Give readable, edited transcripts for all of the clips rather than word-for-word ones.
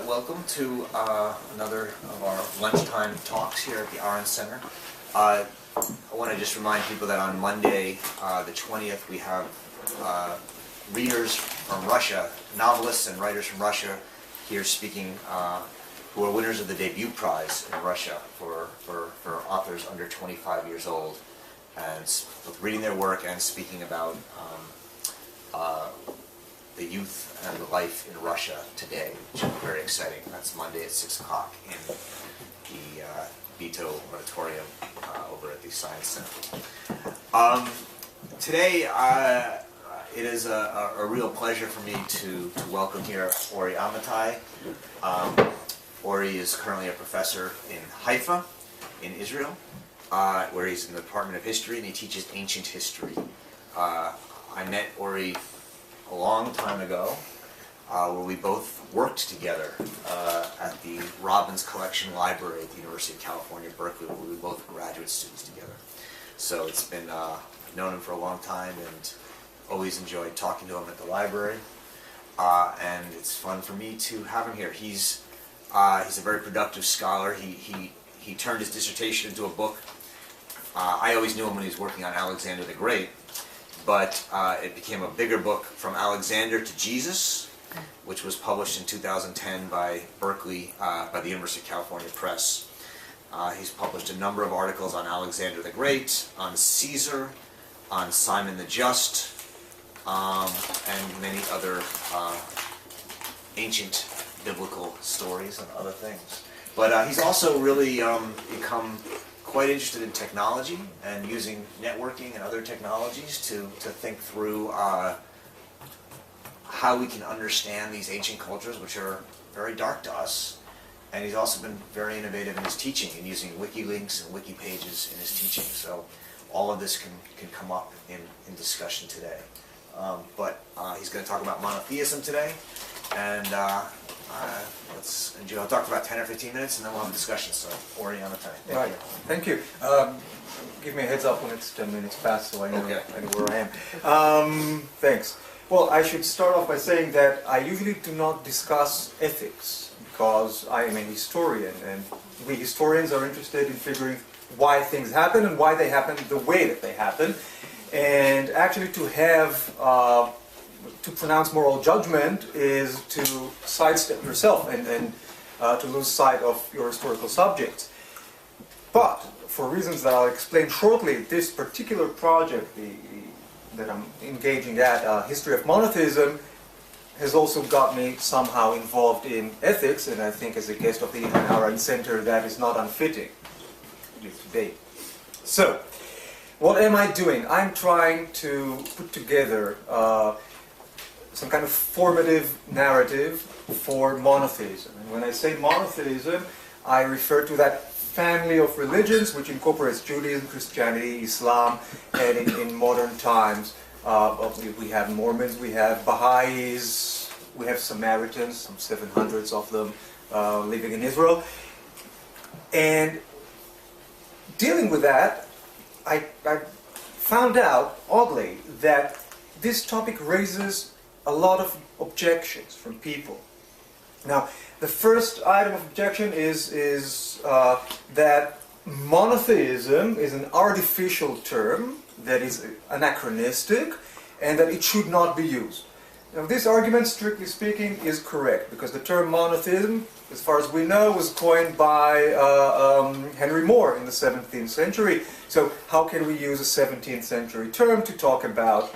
Welcome to another of our lunchtime talks here at the Aron Center. I want to just remind people that on Monday, the 20th, we have readers from Russia, novelists and writers from Russia here speaking, who are winners of the debut prize in Russia for authors under 25 years old, and both reading their work and speaking about the youth and the life in Russia today, which is very exciting. That's Monday at 6 o'clock in the Vito Auditorium over at the Science Center. Today, it is a real pleasure for me to welcome here Ori Amitay. Ori is currently a professor in Haifa, in Israel, where he's in the Department of History, and he teaches ancient history. I met Ori a long time ago, where we both worked together at the Robbins Collection Library at the University of California, Berkeley, where we were both graduate students together. So it's been, I've known him for a long time and always enjoyed talking to him at the library. And it's fun for me to have him here. He's a very productive scholar. He turned his dissertation into a book. I always knew him when he was working on Alexander the Great, but it became a bigger book, From Alexander to Jesus, which was published in 2010 by Berkeley, by the University of California Press. He's published a number of articles on Alexander the Great, on Caesar, on Simon the Just, and many other ancient biblical stories and other things. But he's also really become quite interested in technology and using networking and other technologies to think through how we can understand these ancient cultures, which are very dark to us. And he's also been very innovative in his teaching and using wiki links and wiki pages in his teaching. So all of this can come up in discussion today. But he's going to talk about monotheism today, and let's enjoy. I'll talk for about 10 or 15 minutes, and then we'll have a discussion. So, Ori Amitay. Right. Thank you. Give me a heads up when it's 10 minutes past, so I know, okay. I know where I am. Thanks. Well, I should start off by saying that I usually do not discuss ethics because I am a historian, and we historians are interested in figuring why things happen and why they happen the way that they happen. And actually to have, to pronounce moral judgment is to sidestep yourself and to lose sight of your historical subjects. But for reasons that I'll explain shortly, this particular project that I'm engaging at, History of Monotheism, has also got me somehow involved in ethics, and I think as a guest of the Aron Center that is not unfitting, at least today. So, what am I doing? I'm trying to put together some kind of formative narrative for monotheism. And when I say monotheism, I refer to that family of religions which incorporates Judaism, Christianity, Islam, and in modern times we have Mormons, we have Baha'is, we have Samaritans, some 700s of them living in Israel. And dealing with that, I found out, oddly, that this topic raises a lot of objections from people. Now, the first item of objection is that monotheism is an artificial term that is anachronistic and that it should not be used. Now, this argument, strictly speaking, is correct because the term monotheism, as far as we know, was coined by Henry Moore in the 17th century. So how can we use a 17th century term to talk about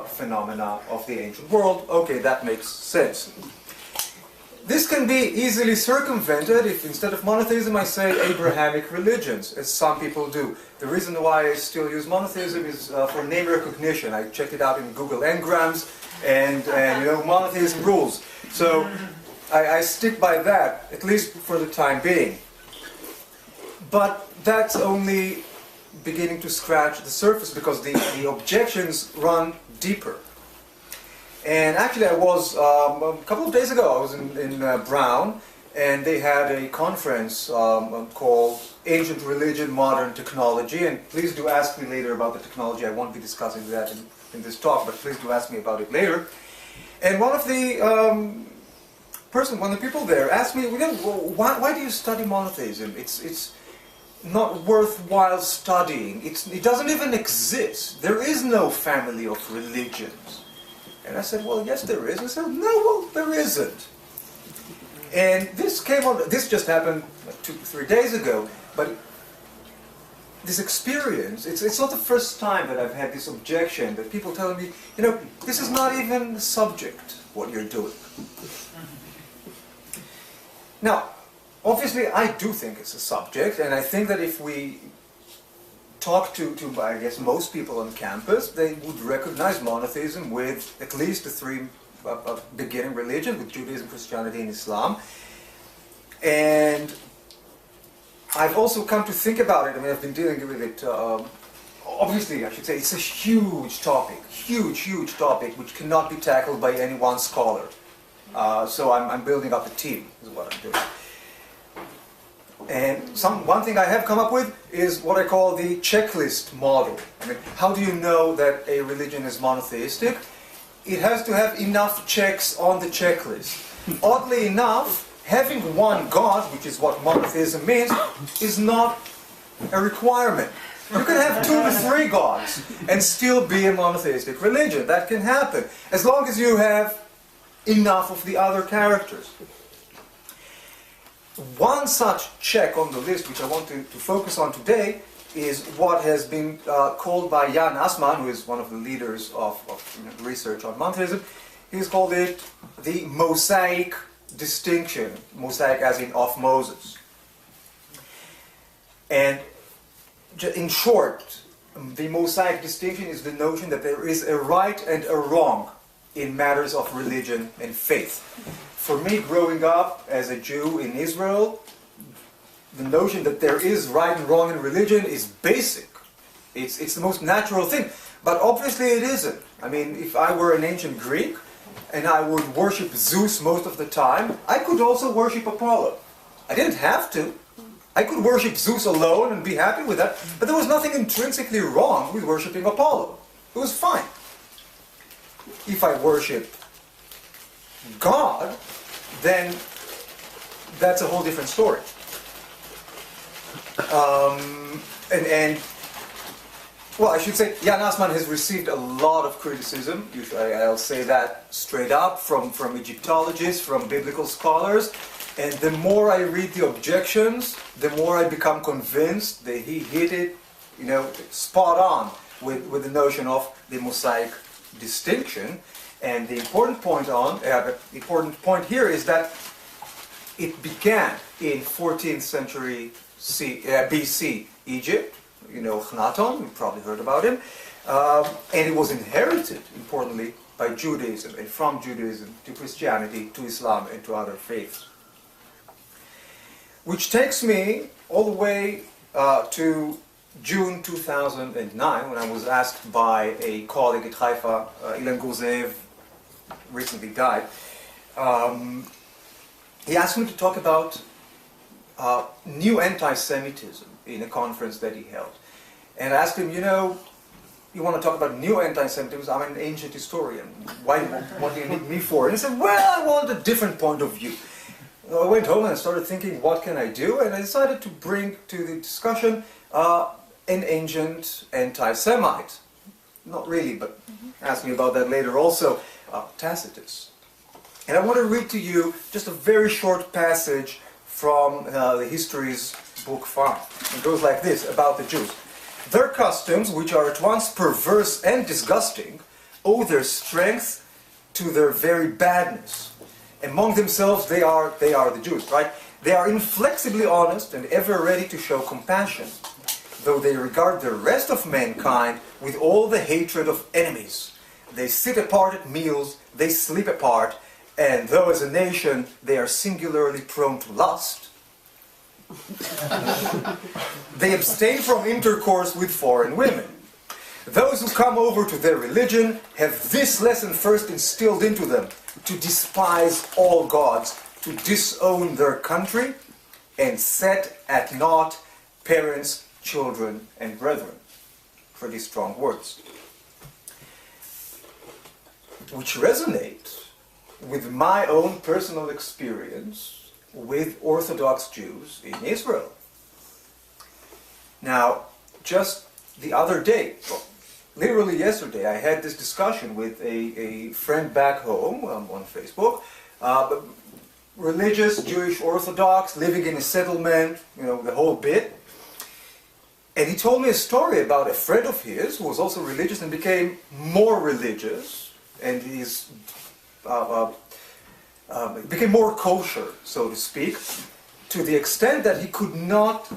phenomena of the ancient world? Okay, that makes sense. This can be easily circumvented if instead of monotheism I say Abrahamic religions, as some people do. The reason why I still use monotheism is for name recognition. I checked it out in Google Ngrams, and you know, monotheism rules. So I stick by that, at least for the time being. But that's only beginning to scratch the surface because the objections run deeper. And actually I was, a couple of days ago, I was in Brown, and they had a conference called Ancient Religion, Modern Technology, and please do ask me later about the technology. I won't be discussing that in this talk, but please do ask me about it later. And one of the one of the people there asked me, well, why do you study monotheism? It's not worthwhile studying. It doesn't even exist. There is no family of religions. And I said, well, yes, there is. I said, no, well, there isn't. And this just happened like 2 to 3 days ago, but this experience, it's not the first time that I've had this objection, that people telling me, this is not even the subject, what you're doing. Now, obviously, I do think it's a subject, and I think that if we talk to I guess, most people on campus, they would recognize monotheism with at least the three beginning religions, with Judaism, Christianity, and Islam. And I've also come to think about it. I mean, I've been dealing with it. Obviously, I should say, it's a huge topic, huge topic, which cannot be tackled by any one scholar. So I'm building up a team, is what I'm doing. And one thing I have come up with is what I call the checklist model. I mean, how do you know that a religion is monotheistic? It has to have enough checks on the checklist. Oddly enough, having one God, which is what monotheism means, is not a requirement. You can have 2 to 3 gods and still be a monotheistic religion. That can happen, as long as you have enough of the other characters. One such check on the list, which I want to focus on today, is what has been called by Jan Assmann, who is one of the leaders of research on monotheism. He's called it the Mosaic distinction. Mosaic as in of Moses. And in short, the Mosaic distinction is the notion that there is a right and a wrong in matters of religion and faith. For me, growing up as a Jew in Israel, the notion that there is right and wrong in religion is basic. It's the most natural thing. But obviously it isn't. I mean, if I were an ancient Greek and I would worship Zeus most of the time, I could also worship Apollo. I didn't have to. I could worship Zeus alone and be happy with that. But there was nothing intrinsically wrong with worshiping Apollo. It was fine. If I worship God, then that's a whole different story. Well, I should say, Jan Assmann has received a lot of criticism. I'll say that straight up from Egyptologists, from biblical scholars. And the more I read the objections, the more I become convinced that he hit it, spot on with the notion of the Mosaic distinction. And the important point here is that it began in 14th century BC Egypt. Akhenaton, you've probably heard about him. And it was inherited, importantly, by Judaism, and from Judaism to Christianity, to Islam, and to other faiths. Which takes me all the way to June 2009, when I was asked by a colleague at Haifa, Ilan Gurzeev, recently died. He asked me to talk about new anti-Semitism in a conference that he held. And I asked him, you want to talk about new anti-Semitism? I'm an ancient historian. What do you need me for? And he said, well, I want a different point of view. I went home and I started thinking, what can I do? And I decided to bring to the discussion an ancient anti-Semite. Not really, but ask me about that later also. Tacitus. And I want to read to you just a very short passage from the Histories, Book 5. It goes like this, about the Jews. Their customs, which are at once perverse and disgusting, owe their strength to their very badness. Among themselves, they are the Jews, right? They are inflexibly honest and ever ready to show compassion, though they regard the rest of mankind with all the hatred of enemies. They sit apart at meals, they sleep apart, and though as a nation they are singularly prone to lust, they abstain from intercourse with foreign women. Those who come over to their religion have this lesson first instilled into them, to despise all gods, to disown their country, and set at naught parents, children, and brethren. Pretty strong words. Which resonate with my own personal experience with Orthodox Jews in Israel. Now, just the other day, literally yesterday, I had this discussion with a friend back home on Facebook, religious, Jewish Orthodox, living in a settlement, the whole bit. And he told me a story about a friend of his who was also religious and became more religious, and became more kosher, so to speak, to the extent that he could not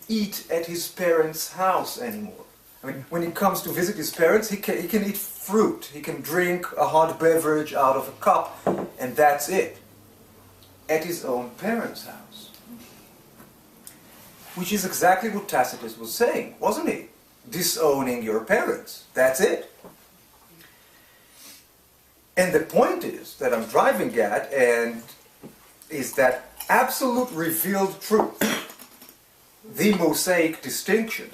eat at his parents' house anymore. I mean, when he comes to visit his parents, he can eat fruit, he can drink a hot beverage out of a cup, and that's it. At his own parents' house. Which is exactly what Tacitus was saying, wasn't he? Disowning your parents. That's it. And the point is that I'm driving at, and is that absolute revealed truth, the Mosaic distinction,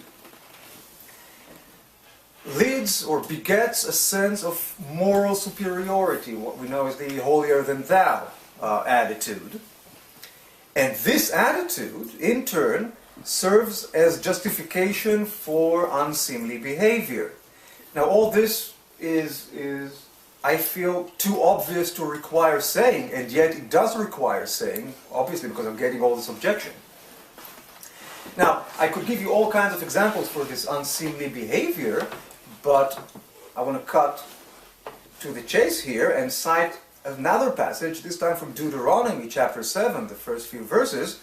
leads or begets a sense of moral superiority, what we know as the holier-than-thou attitude. And this attitude, in turn, serves as justification for unseemly behavior. Now, all this is I feel, too obvious to require saying, and yet it does require saying, obviously because I'm getting all this objection. Now, I could give you all kinds of examples for this unseemly behavior, but I want to cut to the chase here and cite another passage, this time from Deuteronomy chapter 7, the first few verses.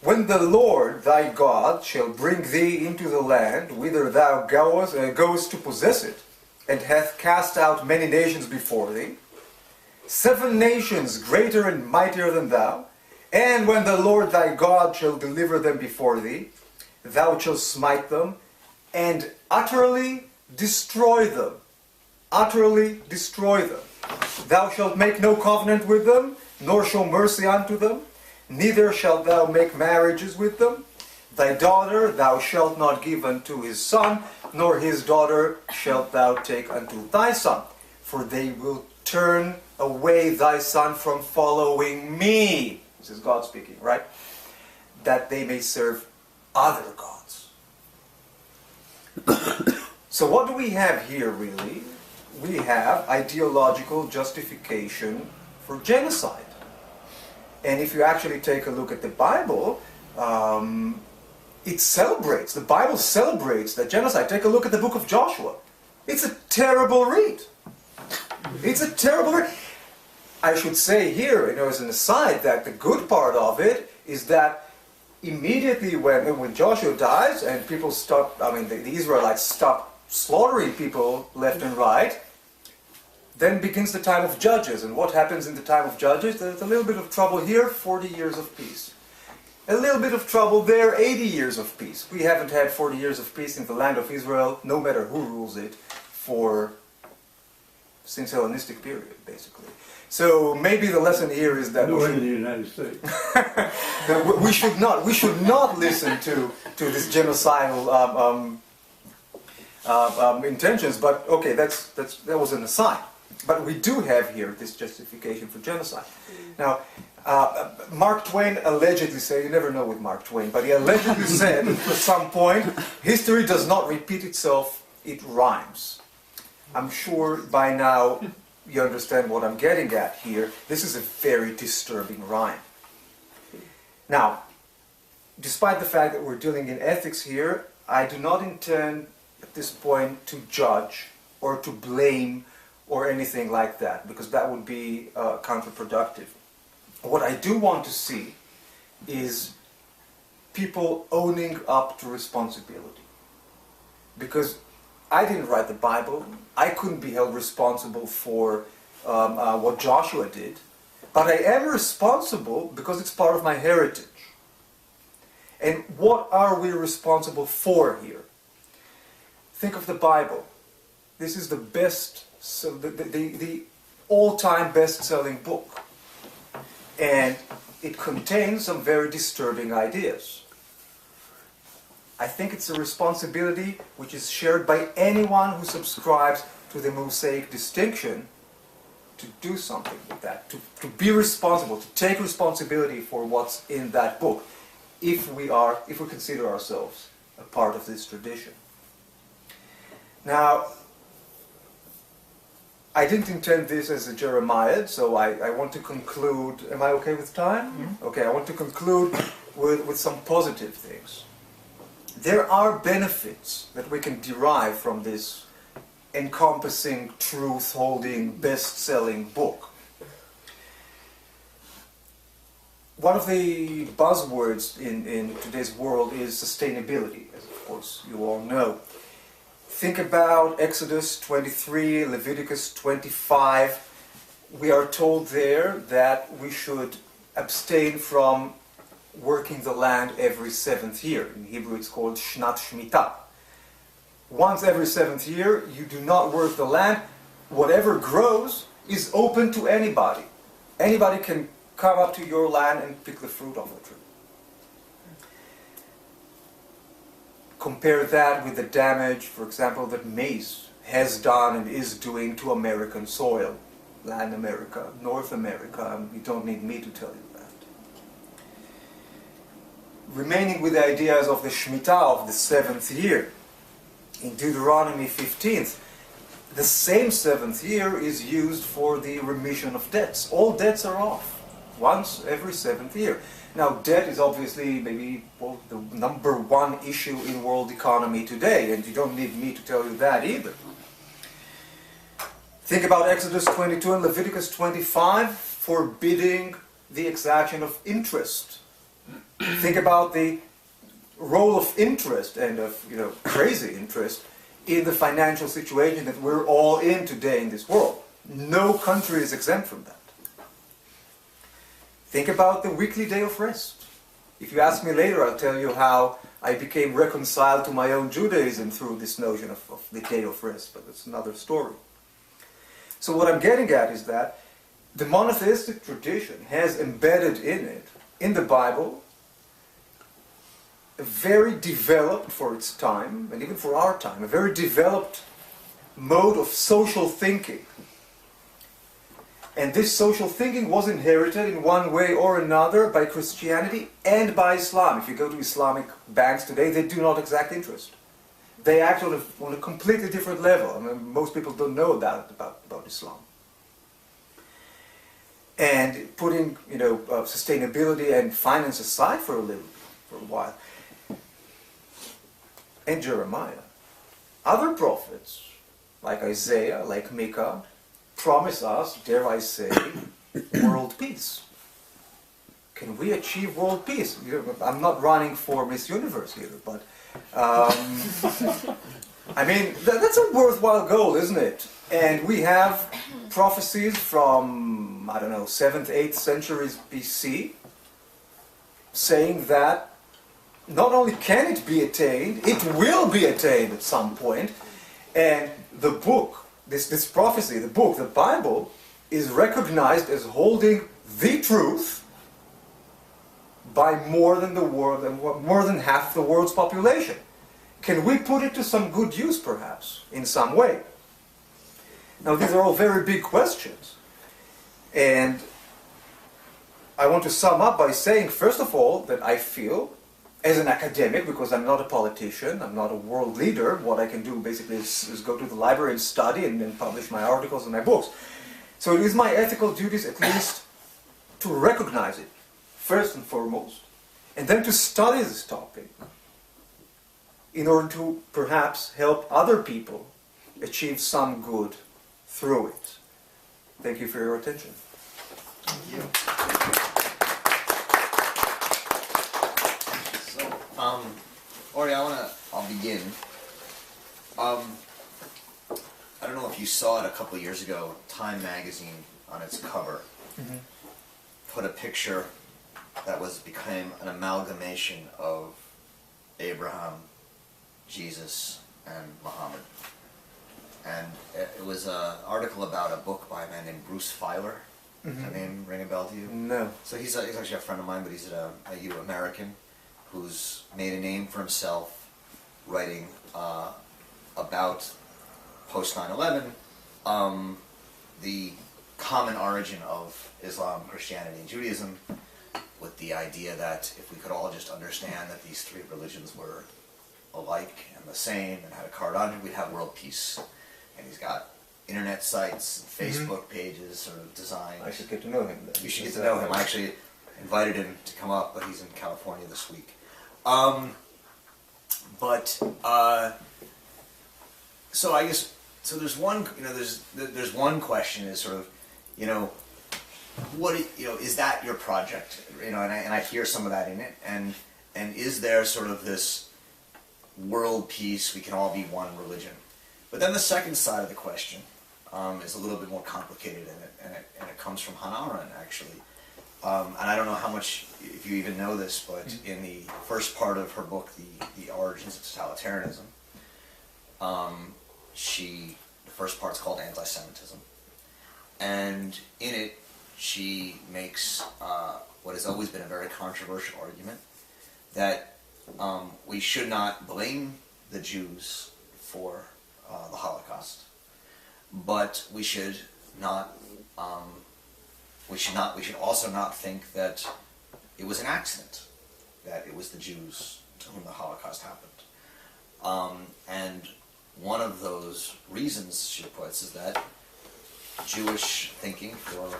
When the Lord thy God shall bring thee into the land, whither thou goest to possess it, and hath cast out many nations before thee, 7 nations greater and mightier than thou, and when the Lord thy God shall deliver them before thee, thou shalt smite them, and utterly destroy them. Utterly destroy them. Thou shalt make no covenant with them, nor show mercy unto them, neither shalt thou make marriages with them. Thy daughter thou shalt not give unto his son, nor his daughter shalt thou take unto thy son, for they will turn away thy son from following me. This is God speaking, right? That they may serve other gods. So what do we have here, really? We have ideological justification for genocide. And if you actually take a look at the Bible, it celebrates, the Bible celebrates that genocide. Take a look at the book of Joshua. It's a terrible read. It's a terrible read. I should say here, as an aside, that the good part of it is that immediately when Joshua dies and people stop, the Israelites stop slaughtering people left and right, then begins the time of Judges. And what happens in the time of Judges? There's a little bit of trouble here, 40 years of peace. A little bit of trouble there, 80 years of peace. We haven't had 40 years of peace in the land of Israel, no matter who rules it, since Hellenistic period, basically. So maybe the lesson here is that in the United States. we should not listen to this genocidal intentions. But okay, that was an aside. But we do have here this justification for genocide. Now, Mark Twain allegedly said, you never know with Mark Twain, but he allegedly said at some point, history does not repeat itself, it rhymes. I'm sure by now you understand what I'm getting at here. This is a very disturbing rhyme. Now, despite the fact that we're dealing in ethics here, I do not intend at this point to judge or to blame or anything like that, because that would be counterproductive. What I do want to see is people owning up to responsibility. Because I didn't write the Bible, I couldn't be held responsible for what Joshua did, but I am responsible because it's part of my heritage. And what are we responsible for here? Think of the Bible. This is the best, the all-time best-selling book. And it contains some very disturbing ideas. I think it's a responsibility which is shared by anyone who subscribes to the Mosaic distinction to do something with that, to be responsible, to take responsibility for what's in that book, if we consider ourselves a part of this tradition. Now, I didn't intend this as a Jeremiad, so I want to conclude. Am I okay with time? Mm-hmm. Okay, I want to conclude with some positive things. There are benefits that we can derive from this encompassing, truth-holding, best-selling book. One of the buzzwords in today's world is sustainability, as of course you all know. Think about Exodus 23, Leviticus 25. We are told there that we should abstain from working the land every 7th year. In Hebrew it's called Shnat Shemitah. Once every 7th year, you do not work the land. Whatever grows is open to anybody. Anybody can come up to your land and pick the fruit off the tree. Compare that with the damage, for example, that maize has done and is doing to American soil. Latin America, North America, you don't need me to tell you that. Remaining with the ideas of the Shemitah of the 7th year, in Deuteronomy 15th, the same 7th year is used for the remission of debts. All debts are off, once every 7th year. Now, debt is obviously maybe the number one issue in world economy today, and you don't need me to tell you that either. Think about Exodus 22 and Leviticus 25, forbidding the exaction of interest. Think about the role of interest and of crazy interest in the financial situation that we're all in today in this world. No country is exempt from that. Think about the weekly day of rest. If you ask me later, I'll tell you how I became reconciled to my own Judaism through this notion of the day of rest, but that's another story. So what I'm getting at is that the monotheistic tradition has embedded in it, in the Bible, a very developed, for its time, and even for our time, a very developed mode of social thinking. And this social thinking was inherited in one way or another by Christianity and by Islam. If you go to Islamic banks today, they do not exact interest. They act on a completely different level. I mean, most people don't know that about Islam. And putting sustainability and finance aside for a while, and Jeremiah, other prophets like Isaiah, like Micah, promise us, dare I say, world peace. Can we achieve world peace? I'm not running for Miss Universe here, but I mean, that's a worthwhile goal, isn't it? And we have prophecies from, 7th, 8th centuries BC, saying that not only can it be attained, it will be attained at some point. And the book, this prophecy, the book, the Bible, is recognized as holding the truth by more than half the world's population. Can we put it to some good use, perhaps, in some way? Now, these are all very big questions. And I want to sum up by saying, first of all, that I feel, as an academic, because I'm not a politician, I'm not a world leader, what I can do basically is go to the library and study and then publish my articles and my books. So it is my ethical duties at least to recognize it, first and foremost, and then to study this topic in order to perhaps help other people achieve some good through it. Thank you for your attention. Thank you. Ori, I'll begin. I don't know if you saw it a couple of years ago, Time magazine on its cover put a picture that became an amalgamation of Abraham, Jesus, and Muhammad. And it was an article about a book by a man named Bruce Feiler. Does that name ring a bell to you? No. So he's actually a friend of mine, but he's a American who's made a name for himself writing about post 9/11, the common origin of Islam, Christianity, and Judaism, with the idea that if we could all just understand that these three religions were alike and the same and had a carte on it, we'd have world peace. And he's got internet sites, and Facebook pages sort of designed. I should get to know him then. You should get to know him. I actually invited him to come up, but he's in California this week. So I guess, so there's one, there's one question is sort of, what, is that your project? And I hear some of that in it, and is there sort of this world peace, we can all be one religion? But then the second side of the question is a little bit more complicated, and it comes from Hannah Arendt, actually. And I don't know how much, if you even know this, but in the first part of her book, The Origins of Totalitarianism, the first part's called Anti-Semitism. And in it, she makes what has always been a very controversial argument, that we should not blame the Jews for the Holocaust, but we should also not think that it was an accident, that it was the Jews to whom the Holocaust happened. And one of those reasons, she puts, is that Jewish thinking for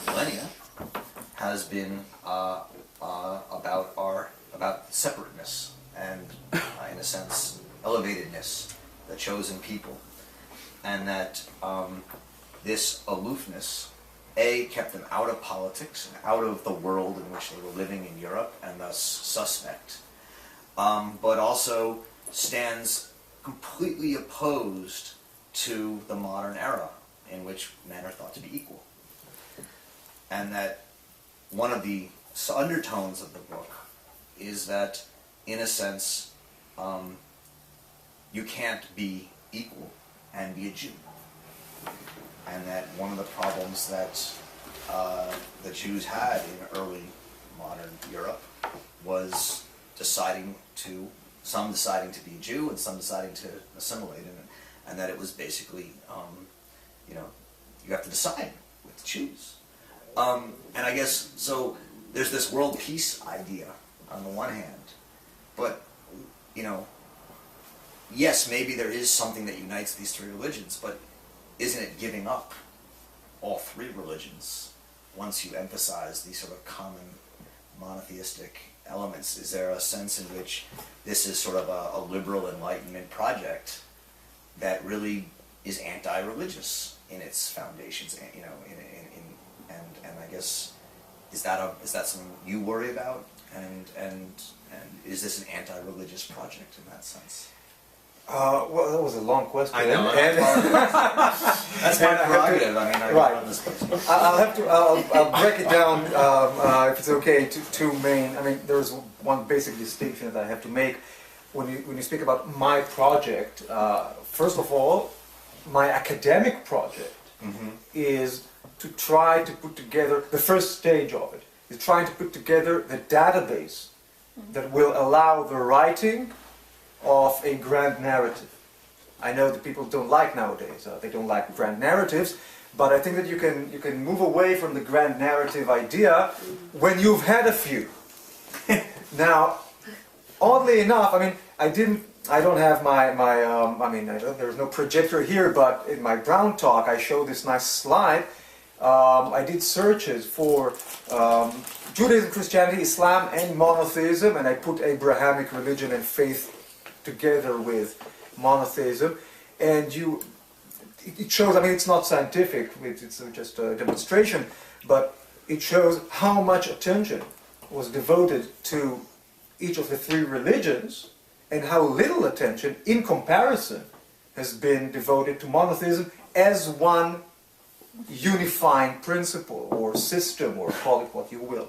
millennia has been about separateness and, in a sense, elevatedness, the chosen people, and that this aloofness, kept them out of politics and out of the world in which they were living in Europe, and thus suspect, but also stands completely opposed to the modern era in which men are thought to be equal. And that one of the undertones of the book is that, in a sense, you can't be equal and be a Jew. And that one of the problems that the Jews had in early modern Europe was some deciding to be a Jew and some deciding to assimilate, and that it was basically, you have to decide what to choose. And I guess, so there's this world peace idea on the one hand, but, yes, maybe there is something that unites these three religions, but isn't it giving up all three religions once you emphasize these sort of common monotheistic elements? Is there a sense in which this is sort of a liberal enlightenment project that really is anti-religious in its foundations? And I guess, is that something you worry about? And is this an anti-religious project in that sense? Well, that was a long question. I know. That's my prerogative. I'll break it down, if it's okay, to two main. There's one basic distinction that I have to make when you speak about my project. First of all, my academic project is to try to put together, the first stage of it is trying to put together the database that will allow the writing of a grand narrative. I know that people don't like nowadays, they don't like grand narratives, but I think that you can move away from the grand narrative idea when you've had a few. Now, oddly enough, I don't have there's no projector here, but in my Brown talk I show this nice slide. I did searches for Judaism, Christianity, Islam, and monotheism, and I put Abrahamic religion and faith together with monotheism, and it shows, it's not scientific, it's just a demonstration, but it shows how much attention was devoted to each of the three religions, and how little attention, in comparison, has been devoted to monotheism as one unifying principle, or system, or call it what you will.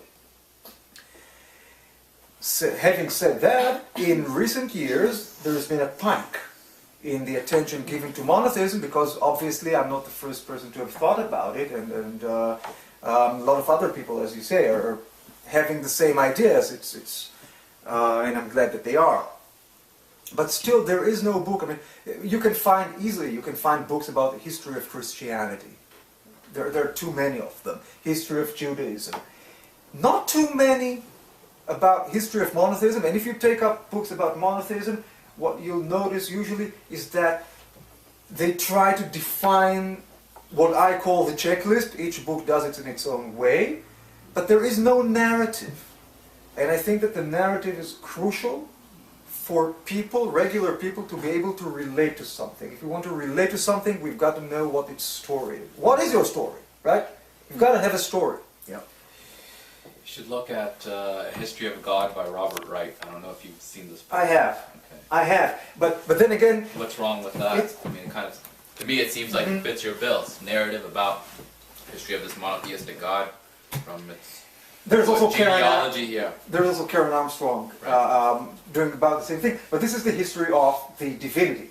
So, having said that, in recent years there has been a spike in the attention given to monotheism, because obviously I'm not the first person to have thought about it, and a lot of other people, as you say, are having the same ideas. And I'm glad that they are. But still, there is no book. You can find books about the history of Christianity, There are too many of them. History of Judaism. Not too many about history of monotheism. And if you take up books about monotheism, what you'll notice usually is that they try to define what I call the checklist. Each book does it in its own way. But there is no narrative. And I think that the narrative is crucial for people, regular people, to be able to relate to something. If you want to relate to something, we've got to know what its story is. What is your story, right? You've got to have a story. Yeah. You should look at A History of God by Robert Wright. I don't know if you've seen this book. I have. Okay. I have. But then again... What's wrong with that? I mean, it kind of, to me, it seems like it fits your bills. Narrative about history of this monotheistic God from its There's also genealogy. Yeah. There's also Karen Armstrong doing about the same thing. But this is the history of the divinity.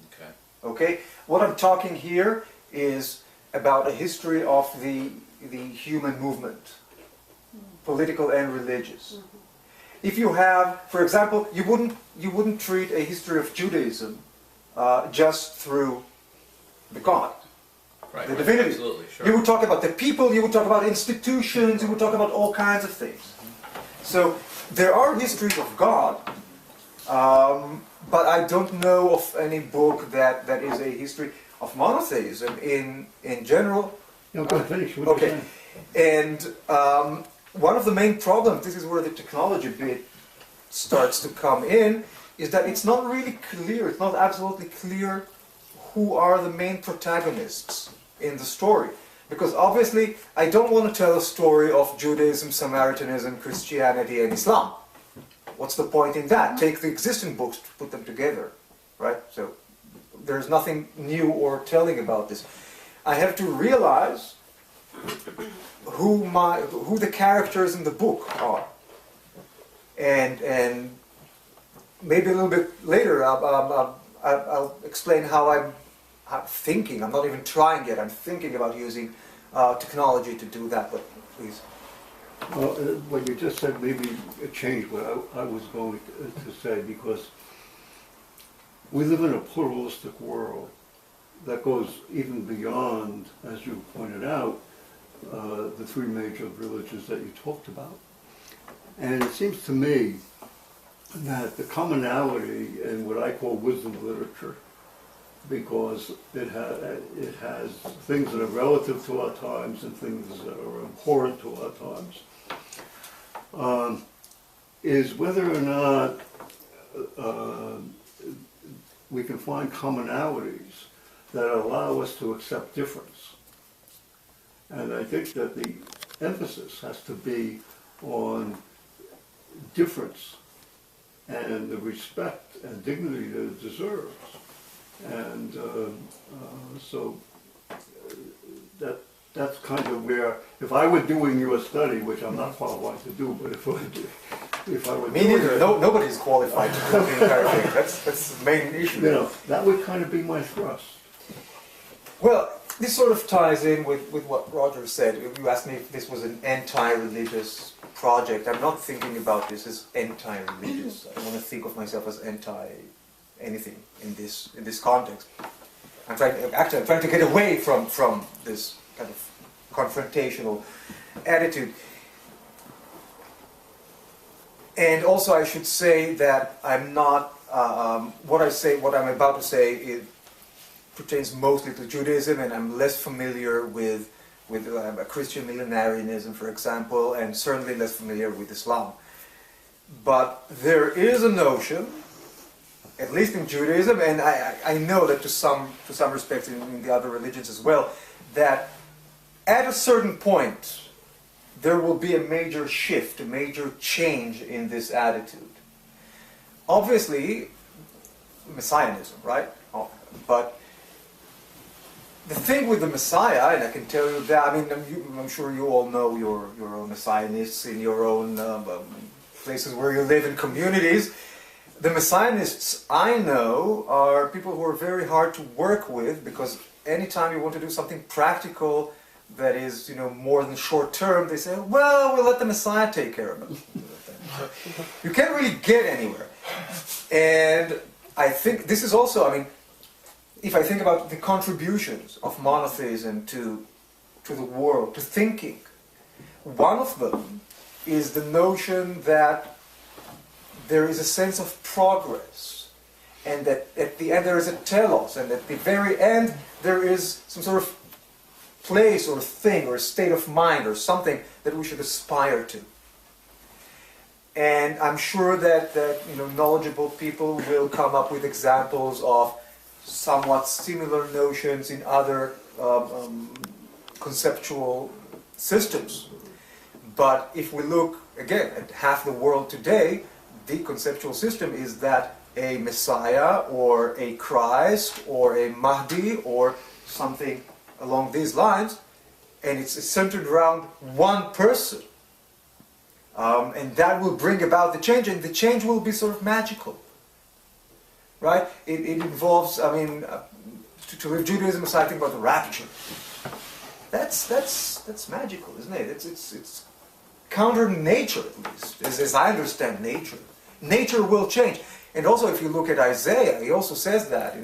Okay. Okay? What I'm talking here is about a history of the human movement, political and religious. If you have, for example, you wouldn't treat a history of Judaism just through the God, Right. the divinity. Absolutely. Sure. You would talk about the people, you would talk about institutions, you would talk about all kinds of things. So there are histories of God, but I don't know of any book that is a history of monotheism in general. No, go ahead, finish. What Okay. And one of the main problems, this is where the technology bit starts to come in, is that it's not really clear, it's not absolutely clear who are the main protagonists in the story. Because obviously, I don't want to tell a story of Judaism, Samaritanism, Christianity, and Islam. What's the point in that? Take the existing books, put them together, right? So there's nothing new or telling about this. I have to realize who the characters in the book are, and maybe a little bit later I'll explain how I'm thinking. I'm not even trying yet. I'm thinking about using technology to do that. But please. Well, what you just said maybe changed what I was going to say, because we live in a pluralistic world that goes even beyond, as you pointed out, the three major religions that you talked about. And it seems to me that the commonality in what I call wisdom literature, because it has things that are relative to our times and things that are important to our times, is whether or not we can find commonalities that allow us to accept difference. And I think that the emphasis has to be on difference and the respect and dignity that it deserves. And so that's kind of where, if I were doing your study, which I'm not qualified to do, but if I were Me neither. Nobody's qualified to do the entire thing. That's the main issue. you know, that would kind of be my thrust. Well, this sort of ties in with what Roger said. You asked me if this was an anti-religious project. I'm not thinking about this as anti-religious. I don't want to think of myself as anti-anything in this context. I'm trying to get away from this kind of confrontational attitude. And also, I should say that I'm not. What I'm about to say, it pertains mostly to Judaism, and I'm less familiar with Christian millenarianism, for example, and certainly less familiar with Islam. But there is a notion, at least in Judaism, and I know that to some respects in the other religions as well, that at a certain point there will be a major shift, a major change in this attitude. Obviously, Messianism, right? But the thing with the Messiah, and I can tell you that, I mean, I'm sure you all know your own Messianists in your own places where you live in communities. The Messianists I know are people who are very hard to work with, because anytime you want to do something practical that is, more than short term, they say, well, we'll let the Messiah take care of it. You can't really get anywhere. And I think this is also, if I think about the contributions of monotheism to to the world, to thinking. One of them is the notion that there is a sense of progress, and that at the end there is a telos, and at the very end there is some sort of place or thing or state of mind or something that we should aspire to. And I'm sure that knowledgeable people will come up with examples of somewhat similar notions in other conceptual systems. But if we look, again, at half the world today, the conceptual system is that a Messiah or a Christ or a Mahdi or something along these lines, and it's centered around one person. And that will bring about the change, and the change will be sort of magical. Right? It involves, to live Judaism is I think about the rapture. That's magical, isn't it? It's counter nature, at least, as I understand nature. Nature will change. And also, if you look at Isaiah, he also says that,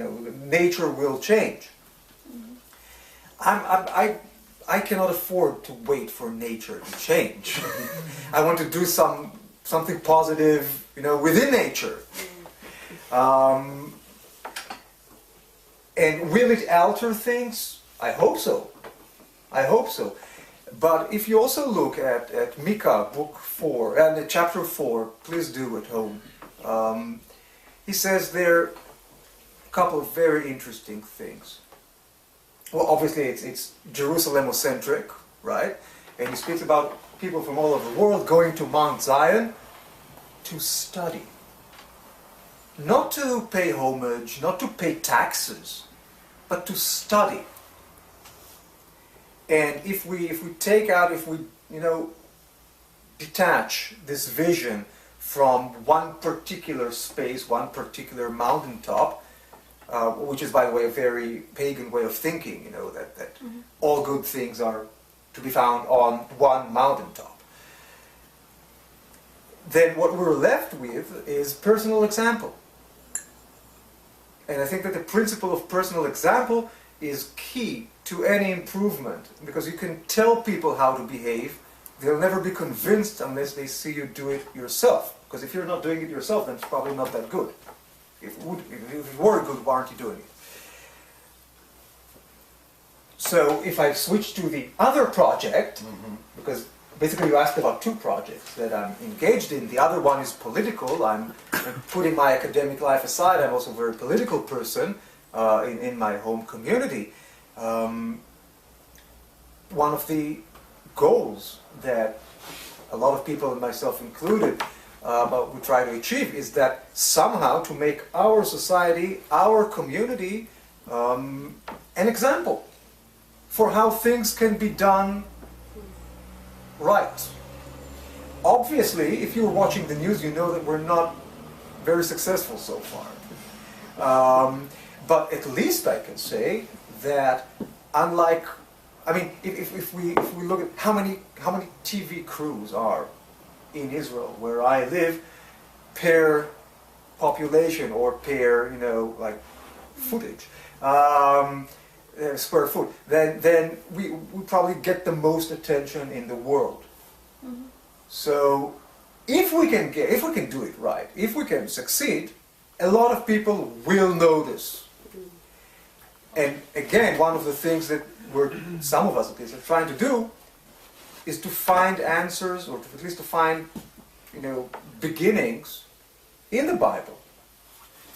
nature will change. I cannot afford to wait for nature to change. I want to do something positive, within nature. And will it alter things? I hope so. I hope so. But if you also look at Micah, book 4, and chapter 4, please do at home, he says there a couple of very interesting things. Well, obviously it's Jerusalem-centric, right? And he speaks about people from all over the world going to Mount Zion to study. Not to pay homage, not to pay taxes, but to study. And if we detach this vision from one particular space, one particular mountaintop, which is, by the way, a very pagan way of thinking, that all good things are to be found on one mountaintop, then what we're left with is personal example. And I think that the principle of personal example is key to any improvement, because you can tell people how to behave, they'll never be convinced unless they see you do it yourself. Because if you're not doing it yourself, then it's probably not that good. If it were good, why aren't you doing it? So if I switch to the other project, because basically you asked about two projects that I'm engaged in. The other one is political. I'm putting my academic life aside. I'm also a very political person in my home community. One of the goals that a lot of people, and myself included, we try to achieve is that somehow to make our society, our community, an example for how things can be done right. Obviously, if you're watching the news, you know that we're not very successful so far. But at least I can say that unlike, if we look at how many TV crews are in Israel, where I live, per population or per footage, square foot, then we probably get the most attention in the world. So if we can do it right, if we can succeed, a lot of people will notice. And again, one of the things that some of us at least are trying to do is to find answers, or at least to find, beginnings in the Bible.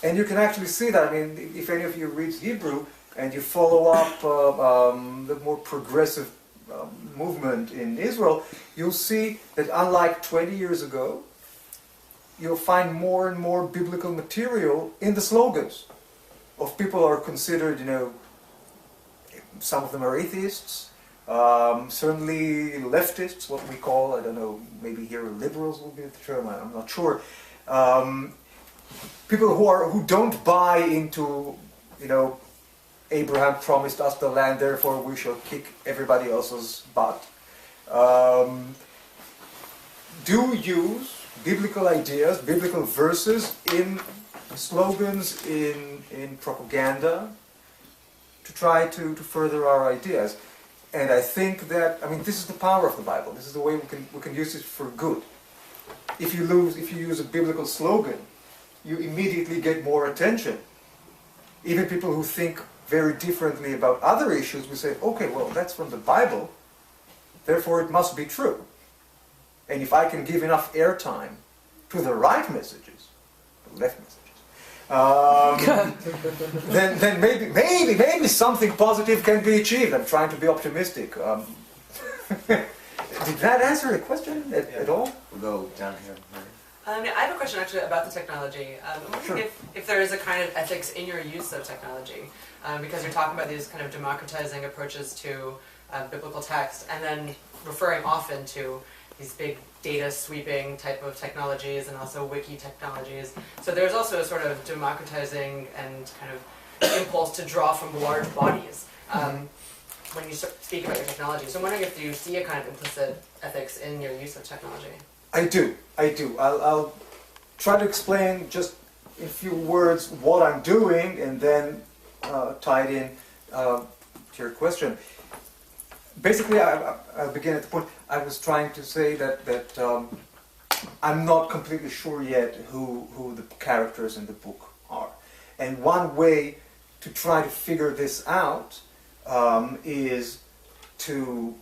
And you can actually see that. If any of you reads Hebrew and you follow up the more progressive movement in Israel, you'll see that unlike 20 years ago, you'll find more and more biblical material in the slogans of people who are considered, some of them are atheists, certainly leftists, what we call, I don't know, maybe here liberals will be the term, I'm not sure. People who don't buy into, Abraham promised us the land, therefore we shall kick everybody else's butt. Do use biblical ideas, biblical verses in slogans, in propaganda, to try to further our ideas. And I think that, I mean, this is the power of the Bible. This is the way we can use it for good. If you use a biblical slogan, you immediately get more attention. Even people who think very differently about other issues will say, okay, well, that's from the Bible, therefore it must be true. And if I can give enough airtime to the right messages, the left messages, then maybe something positive can be achieved. I'm trying to be optimistic. Did that answer the question at all? We'll go down here. I have a question actually about the technology. I'm wondering if there is a kind of ethics in your use of technology, because you're talking about these kind of democratizing approaches to biblical text, and then referring often to these big data sweeping type of technologies and also wiki technologies. So there's also a sort of democratizing and kind of impulse to draw from large bodies when you speak about your technology. So I'm wondering if you see a kind of implicit ethics in your use of technology. I do. I'll try to explain just in a few words what I'm doing and then tie it in to your question. Basically, I'll begin at the point I was trying to say that I'm not completely sure yet who the characters in the book are. And one way to try to figure this out is to,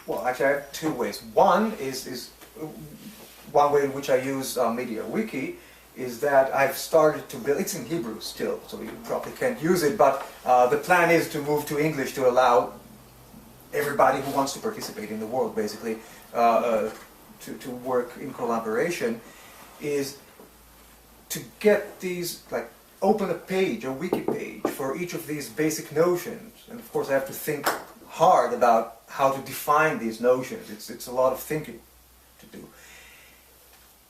well, actually I have two ways. One is one way in which I use MediaWiki is that I've started to build, it's in Hebrew still, so you probably can't use it, but the plan is to move to English to allow everybody who wants to participate in the world, basically, to work in collaboration, is to get these, like, open a page, a wiki page, for each of these basic notions. And of course I have to think hard about how to define these notions. It's a lot of thinking to do.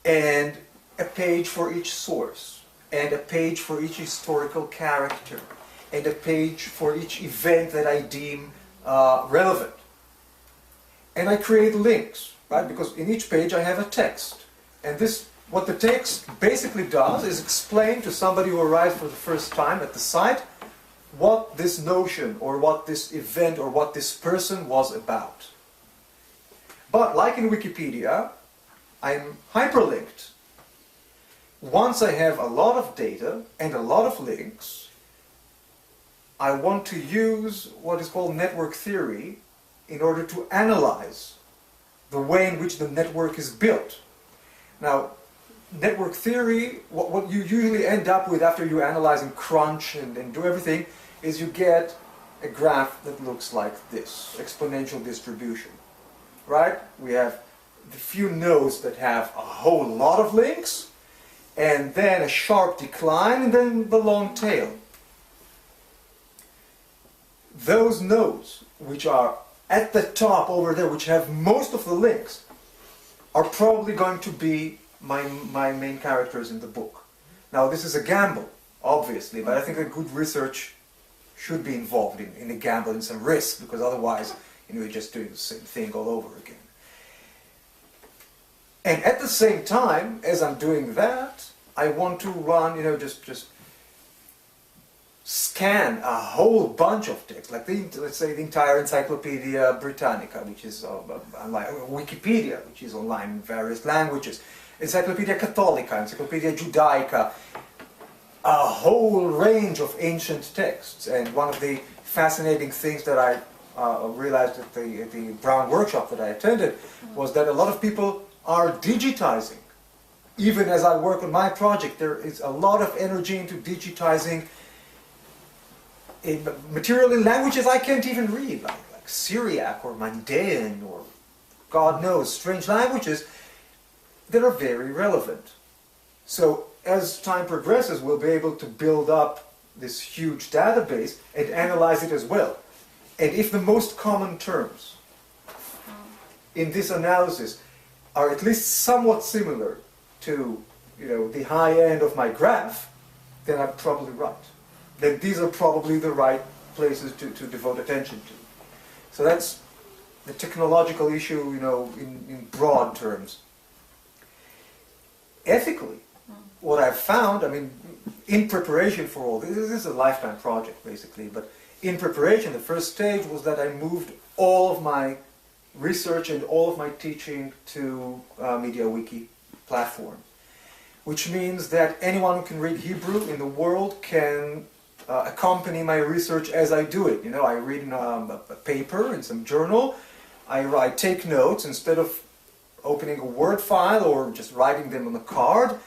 And a page for each source, and a page for each historical character, and a page for each event that I deem relevant. And I create links, right? Because in each page I have a text. And this, what the text basically does is explain to somebody who arrives for the first time at the site what this notion or what this event or what this person was about. But like in Wikipedia, I'm hyperlinked. Once I have a lot of data and a lot of links, I want to use what is called network theory in order to analyze the way in which the network is built. Now, network theory, what you usually end up with after you analyze and crunch and do everything, is you get a graph that looks like this, exponential distribution, right? We have the few nodes that have a whole lot of links, and then a sharp decline, and then the long tail. Those nodes, which are at the top over there, which have most of the links, are probably going to be my main characters in the book. Now, this is a gamble, obviously, but I think that good research should be involved in a gamble and some risk, because otherwise, you're just doing the same thing all over again. And at the same time, as I'm doing that, I want to run, just scan a whole bunch of text, like let's say the entire Encyclopedia Britannica, which is online, Wikipedia, which is online in various languages, Encyclopedia Catholica, Encyclopedia Judaica, a whole range of ancient texts. And one of the fascinating things that I realized at the Brown workshop that I attended was that a lot of people are digitizing. Even as I work on my project, there is a lot of energy into digitizing in material in languages I can't even read, like Syriac or Mandaean or God knows, strange languages that are very relevant. So as time progresses, we'll be able to build up this huge database and analyze it as well. And if the most common terms in this analysis are at least somewhat similar to, the high end of my graph, then I'm probably right. Then these are probably the right places to devote attention to. So that's the technological issue, in broad terms. Ethically, what I've found, in preparation for all this is a lifetime project, basically, but in preparation, the first stage was that I moved all of my research and all of my teaching to MediaWiki platform, which means that anyone who can read Hebrew in the world can accompany my research as I do it. You know, I read in a paper in some journal, I take notes instead of opening a Word file or just writing them on a card.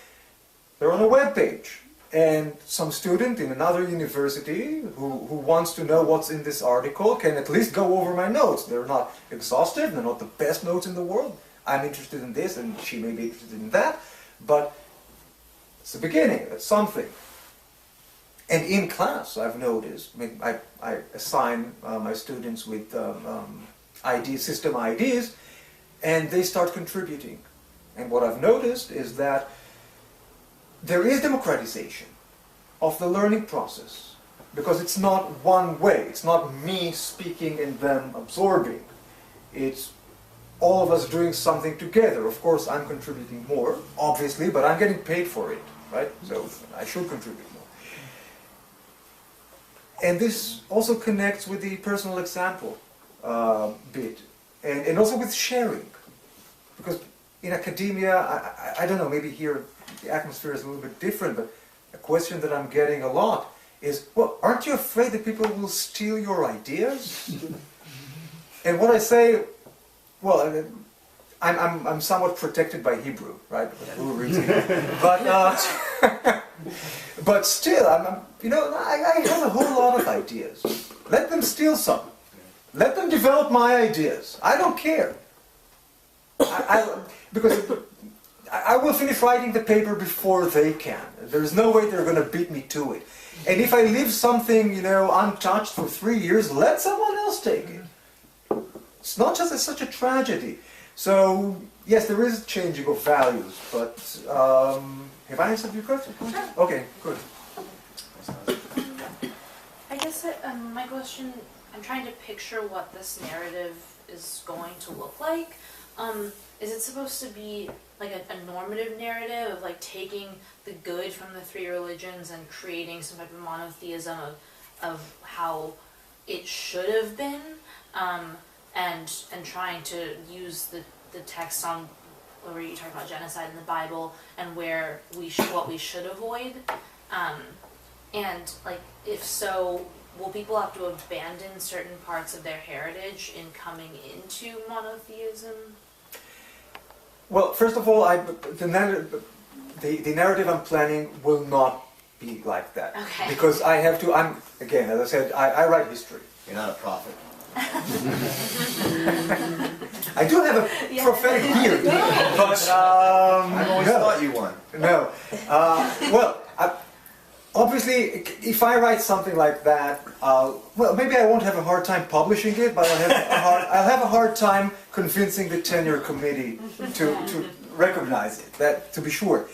They're on a web page. And some student in another university who wants to know what's in this article can at least go over my notes. They're not exhaustive, they're not the best notes in the world. I'm interested in this and she may be interested in that, but it's the beginning, it's something. And in class, I've noticed, I assign my students with system IDs, and they start contributing. And what I've noticed is that there is democratization of the learning process, because it's not one way. It's not me speaking and them absorbing. It's all of us doing something together. Of course, I'm contributing more, obviously, but I'm getting paid for it, right? So I should contribute more. And this also connects with the personal example bit, and also with sharing. Because in academia, I don't know, maybe here the atmosphere is a little bit different, but a question that I'm getting a lot is, well, aren't you afraid that people will steal your ideas? And what I say, well, I'm somewhat protected by Hebrew, right? But still, I have a whole lot of ideas. Let them steal some. Let them develop my ideas. I don't care. Because I will finish writing the paper before they can. There's no way they're going to beat me to it. And if I leave something, untouched for 3 years, let someone else take it. It's not just such a tragedy. So, yes, there is changing of values, but have I answered your question? Sure. Okay, good. I guess my question, I'm trying to picture what this narrative is going to look like. Is it supposed to be like a normative narrative of like taking the good from the three religions and creating some type of monotheism of how it should have been, and trying to use the text on where you talk about genocide in the Bible and where what we should avoid, and like if so, will people have to abandon certain parts of their heritage in coming into monotheism? Well, first of all, the narrative I'm planning will not be like that. Okay. Because I have to, again, as I said, I write history. You're not a prophet. I do have a prophetic beard, but I've always thought you won. No. Obviously, if I write something like that, maybe I won't have a hard time publishing it, but I'll have a hard time convincing the tenure committee to recognize it, that to be sure.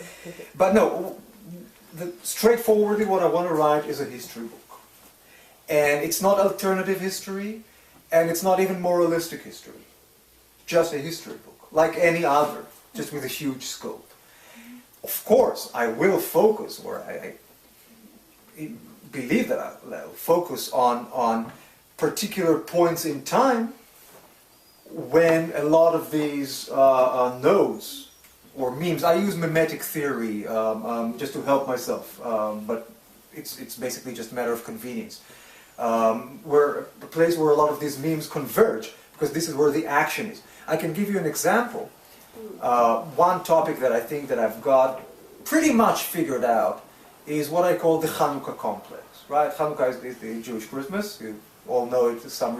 But no, straightforwardly what I want to write is a history book. And it's not alternative history, and it's not even moralistic history. Just a history book, like any other, just with a huge scope. Of course, I will focus, or I believe that I'll focus on particular points in time when a lot of these nodes or memes, I use mimetic theory just to help myself, but it's basically just a matter of convenience. Where a place where a lot of these memes converge, because this is where the action is. I can give you an example. One topic that I think that I've got pretty much figured out is what I call the Hanukkah complex, right? Hanukkah is the Jewish Christmas. You all know it to some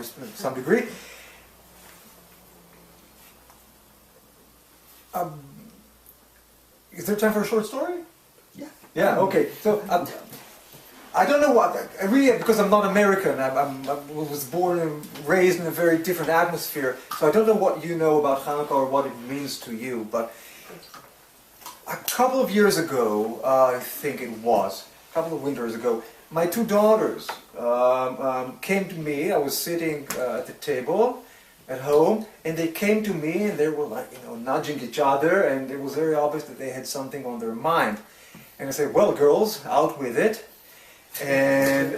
degree. Is there time for a short story? Yeah. Yeah, okay. So, I don't know what, I really, because I'm not American, I was born and raised in a very different atmosphere, so I don't know what you know about Hanukkah or what it means to you, but a couple of years ago, I think it was, a couple of winters ago, my two daughters came to me. I was sitting at the table at home, and they came to me and they were like, nudging each other, and it was very obvious that they had something on their mind. And I said, well, girls, out with it. and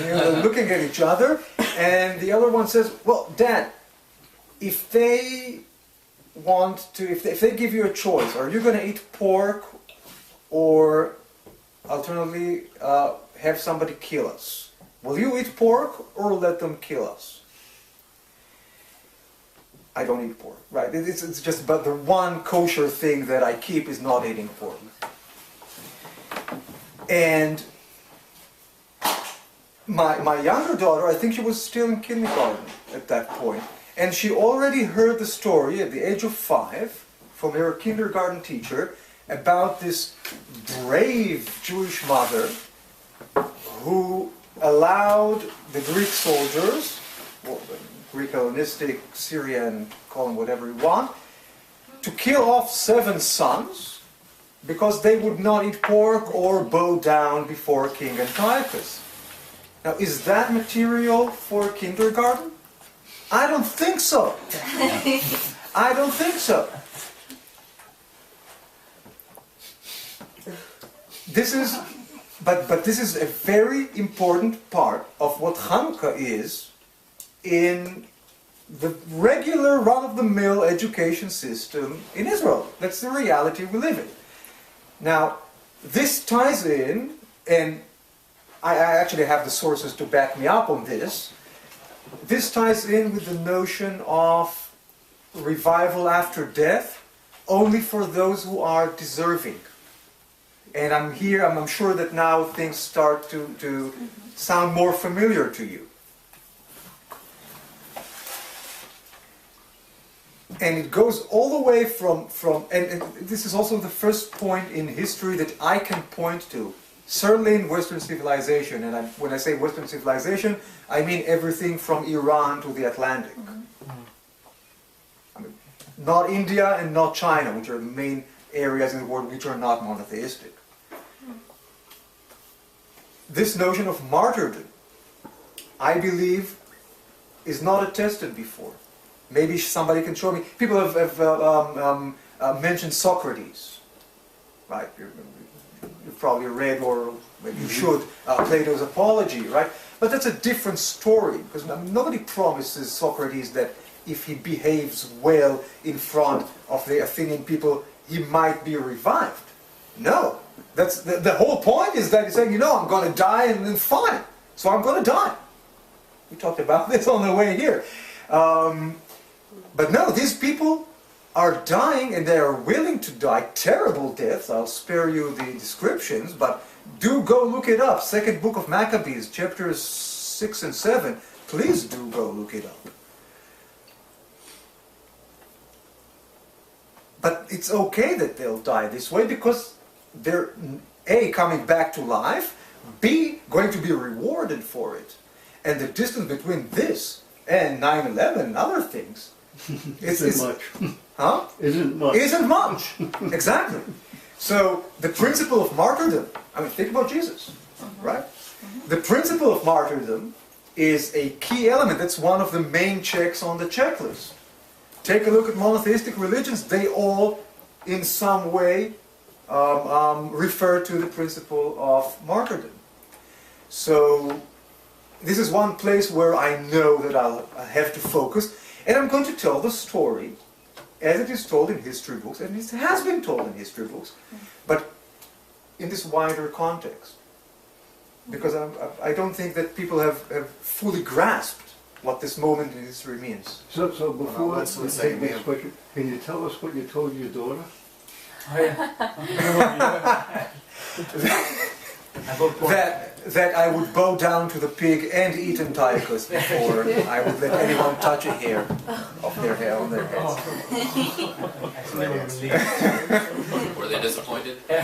you know, looking at each other, and the other one says, well, Dad, if they if they give you a choice, are you going to eat pork or alternatively have somebody kill us? Will you eat pork or let them kill us? I don't eat pork, right? It's just about the one kosher thing that I keep is not eating pork. And my younger daughter, I think she was still in kindergarten at that point, and she already heard the story at the age of 5 from her kindergarten teacher about this brave Jewish mother who allowed the Greek soldiers, well, Greek Hellenistic, Syrian, call them whatever you want, to kill off 7 sons because they would not eat pork or bow down before King Antiochus. Now, is that material for kindergarten? I don't think so. I don't think so. This is, but this is a very important part of what Hanukkah is in the regular run-of-the-mill education system in Israel. That's the reality we live in. Now, this ties in, and I actually have the sources to back me up on this. This ties in with the notion of revival after death only for those who are deserving. And I'm sure that now things start to sound more familiar to you. And it goes all the way from and this is also the first point in history that I can point to, certainly in Western civilization, and when I say Western civilization, I mean everything from Iran to the Atlantic. I mean, not India and not China, which are the main areas in the world which are not monotheistic. This notion of martyrdom, I believe, is not attested before. Maybe somebody can show me. People have mentioned Socrates, right? You've probably read, or maybe you should, Plato's Apology, right? But that's a different story, because nobody promises Socrates that if he behaves well in front of the Athenian people, he might be revived. No. That's the whole point is that he's saying, you know, I'm going to die and then fine. So I'm going to die. We talked about this on the way here. But no, these people are dying, and they are willing to die terrible deaths. I'll spare you the descriptions, but do go look it up. Second book of Maccabees, chapters 6 and 7. Please do go look it up. But it's okay that they'll die this way because they're A, coming back to life, B, going to be rewarded for it. And the distance between this and 9/11 and other things isn't much. Huh? Isn't much. Isn't much. Exactly. So the principle of martyrdom, I mean, think about Jesus, right? The principle of martyrdom is a key element. That's one of the main checks on the checklist. Take a look at monotheistic religions. They all, in some way, refer to the principle of martyrdom. So this is one place where I know that I'll have to focus. And I'm going to tell the story as it is told in history books, and it has been told in history books, but in this wider context. Because I don't think that people have fully grasped what this moment in history means. So before let's we say take we this have- question, can you tell us what you told your daughter? That I would bow down to the pig and eat Antiochus before I would let anyone touch a hair of their hair on their heads. Were they disappointed? Come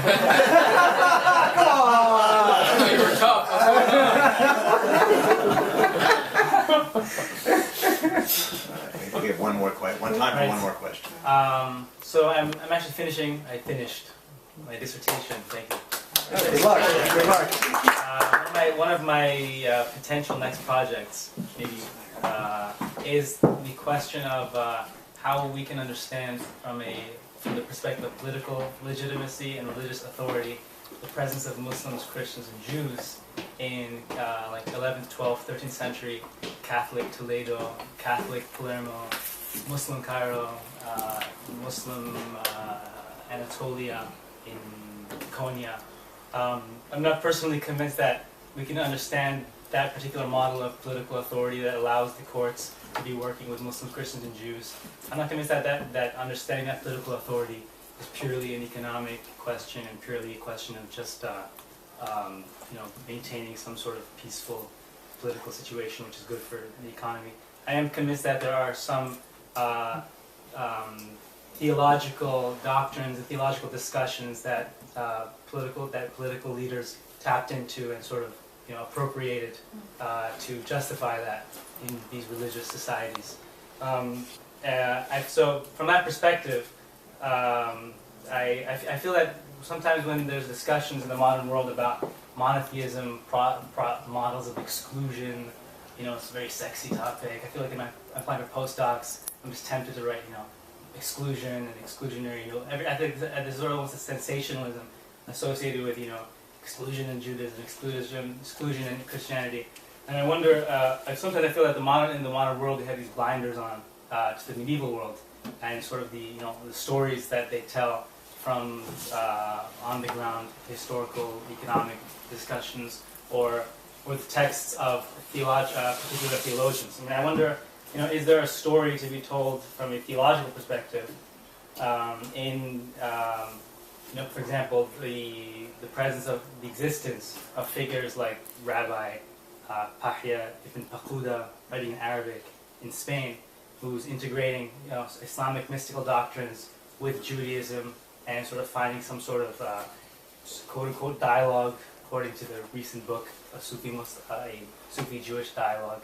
I thought you were tough. We have one time for one more question. So I'm actually finishing. I finished my dissertation. Thank you. Good luck. Good luck. One of my potential next projects, maybe, is the question of how we can understand from the perspective of political legitimacy and religious authority the presence of Muslims, Christians, and Jews in like 11th, 12th, 13th century Catholic Toledo, Catholic Palermo, Muslim Cairo, Muslim Anatolia in Konya. I'm not personally convinced that we can understand that particular model of political authority that allows the courts to be working with Muslims, Christians, and Jews. I'm not convinced that understanding that political authority is purely an economic question and purely a question of just maintaining some sort of peaceful political situation, which is good for the economy. I am convinced that there are some theological doctrines and theological discussions that political leaders tapped into and sort of appropriated to justify that in these religious societies. So from that perspective, I feel that sometimes when there's discussions in the modern world about monotheism, models of exclusion, it's a very sexy topic. I feel like in my applying for postdocs, I'm just tempted to write, exclusion and exclusionary. I think there's almost a sensationalism associated with, exclusion in Judaism, exclusion in Christianity. And I wonder, sometimes I feel that in the modern world, they have these blinders on to the medieval world, and sort of the stories that they tell from on the ground historical, economic discussions, or the texts of particular theologians. I wonder, is there a story to be told from a theological perspective for example, the presence of the existence of figures like Rabbi Pahya ibn Paquda, writing in Arabic in Spain, who's integrating Islamic mystical doctrines with Judaism and sort of finding some sort of quote-unquote dialogue, according to the recent book, a Sufi Jewish dialogue,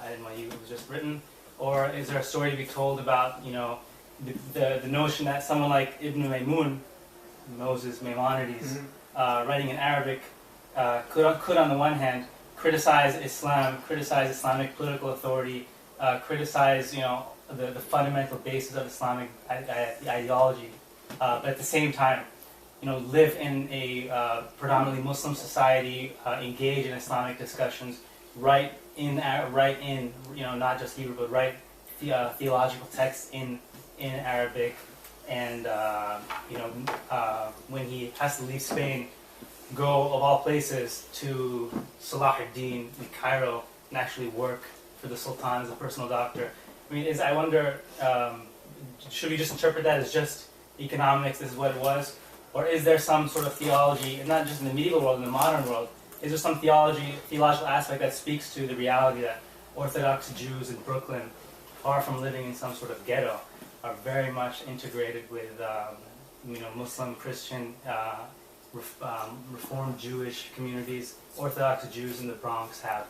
and when it was just written? Or is there a story to be told about the notion that someone like Ibn Maymun, Moses Maimonides, writing in Arabic, could on the one hand criticize Islam, criticize Islamic political authority, criticize the fundamental basis of Islamic ideology, but at the same time live in a predominantly Muslim society, engage in Islamic discussions, write in not just Hebrew but write theological texts in Arabic. And when he has to leave Spain, go of all places to Salahuddin in Cairo and actually work for the Sultan as a personal doctor. I wonder, should we just interpret that as just economics? This is what it was, or is there some sort of theology, and not just in the medieval world, in the modern world? Is there some theological aspect that speaks to the reality that Orthodox Jews in Brooklyn, far from living in some sort of ghetto, are very much integrated with Muslim, Christian, Reformed Jewish communities? Orthodox Jews in the Bronx have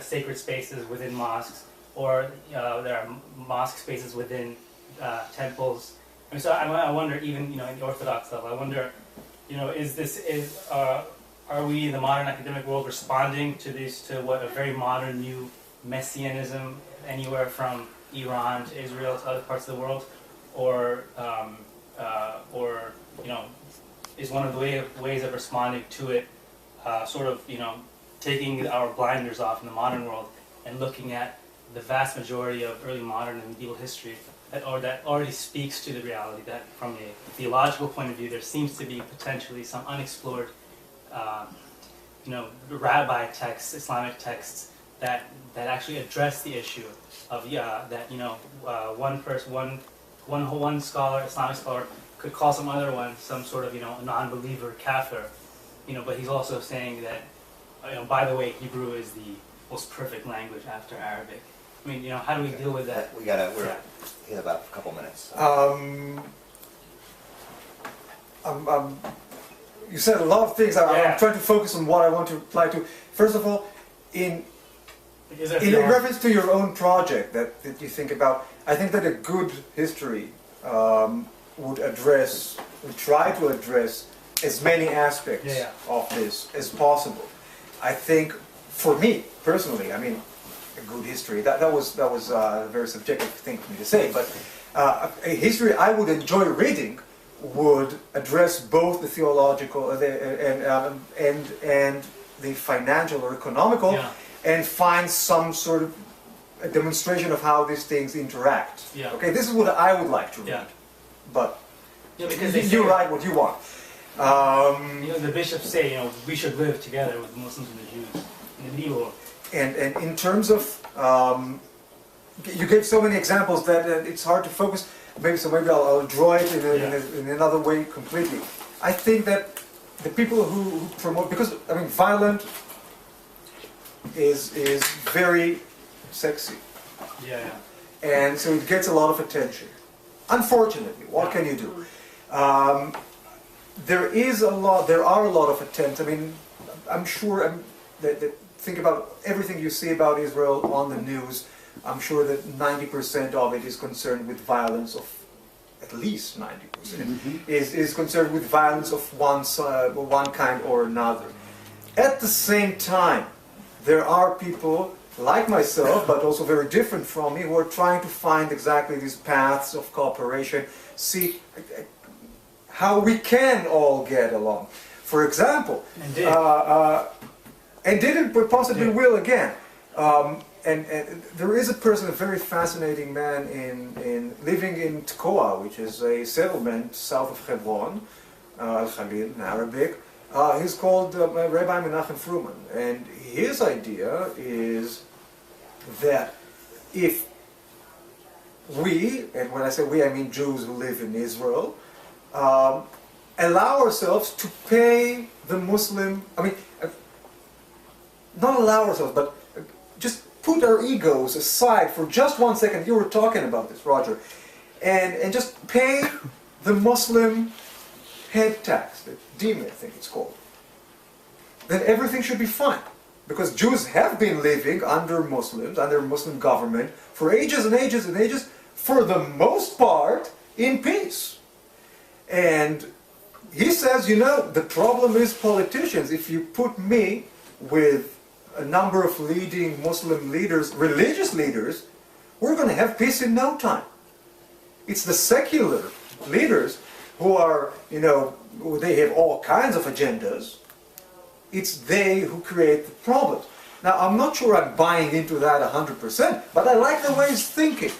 sacred spaces within mosques, or there are mosque spaces within temples. So I wonder, even in the Orthodox level, I wonder, are we in the modern academic world responding to what a very modern new messianism anywhere from Iran to Israel to other parts of the world, or is one of the ways of responding to it taking our blinders off in the modern world and looking at the vast majority of early modern and medieval history that already speaks to the reality that from a theological point of view there seems to be potentially some unexplored rabbi texts, Islamic texts that actually address the issue of one scholar, Islamic scholar, could call some other one some sort of non-believer kafir, but he's also saying that by the way, Hebrew is the most perfect language after Arabic. How do we deal with that? We're in about a couple minutes. You said a lot of things. I'm trying to focus on what I want to reply to. First of all, in reference to your own project that you think about, I think that a good history would try to address as many aspects of this as possible. I think, for me personally, a good history, that was a very subjective thing for me to say, but a history I would enjoy reading would address both the theological and the financial or economical, Yeah. and find some sort of a demonstration of how these things interact. Yeah. Okay, this is what I would like to read, Yeah. but Yeah, because they you say, write what you want. the bishops say, we should live together with the Muslims and the Jews in the medieval world. And in terms of, you gave so many examples that it's hard to focus. Maybe I'll draw it in another way completely. I think that the people who promote, because violent is very sexy, Yeah. and so it gets a lot of attention. Unfortunately, what can you do? There are a lot of attempts. I'm sure that think about everything you see about Israel on the news. I'm sure that 90% of it is concerned with violence of, at least 90% is concerned with violence of one kind or another. At the same time, there are people like myself, but also very different from me, who are trying to find exactly these paths of cooperation, see how we can all get along. For example, and didn't, but possibly will again. And there is a person, a very fascinating man, living in Tekoa, which is a settlement south of Hebron, Al-Khalil in Arabic. He's called Rabbi Menachem Truman, and his idea is that if we, and when I say we, I mean Jews who live in Israel, allow ourselves to pay the Muslim, not allow ourselves, but just put our egos aside for just 1 second. You were talking about this, Roger, and just pay the Muslim head tax, the dime, I think it's called. Then everything should be fine, because Jews have been living under Muslims, under Muslim government, for ages and ages and ages, for the most part, in peace. And he says, the problem is politicians. If you put me with a number of leading Muslim leaders, religious leaders, we're going to have peace in no time. It's the secular leaders who are, they have all kinds of agendas. It's they who create the problems. Now, I'm not sure I'm buying into that 100%, but I like the way he's thinking.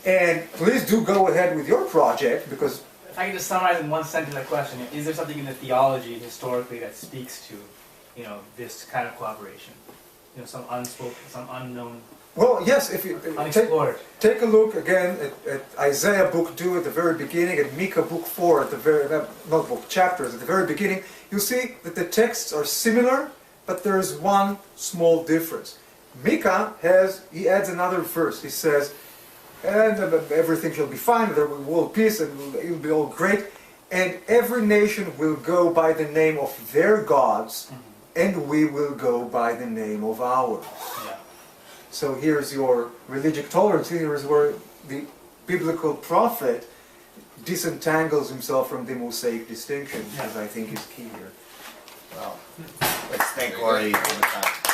And please do go ahead with your project, because... If I can just summarize in one sentence that question, is there something in the theology historically that speaks to this kind of cooperation? Some unspoken, some unknown, well, yes, if you unexplored. take a look again at Isaiah book 2 at the very beginning, and Micah book 4 at the very, not book, chapters at the very beginning, you'll see that the texts are similar, but there is one small difference. Micah he adds another verse. He says, and everything shall be fine, there will be world peace, and it will be all great, and every nation will go by the name of their gods, and we will go by the name of ours. Yeah. So here's your religious tolerance. Here's where the biblical prophet disentangles himself from the Mosaic distinction, which I think is key here. Well, let's thank Ori for the time.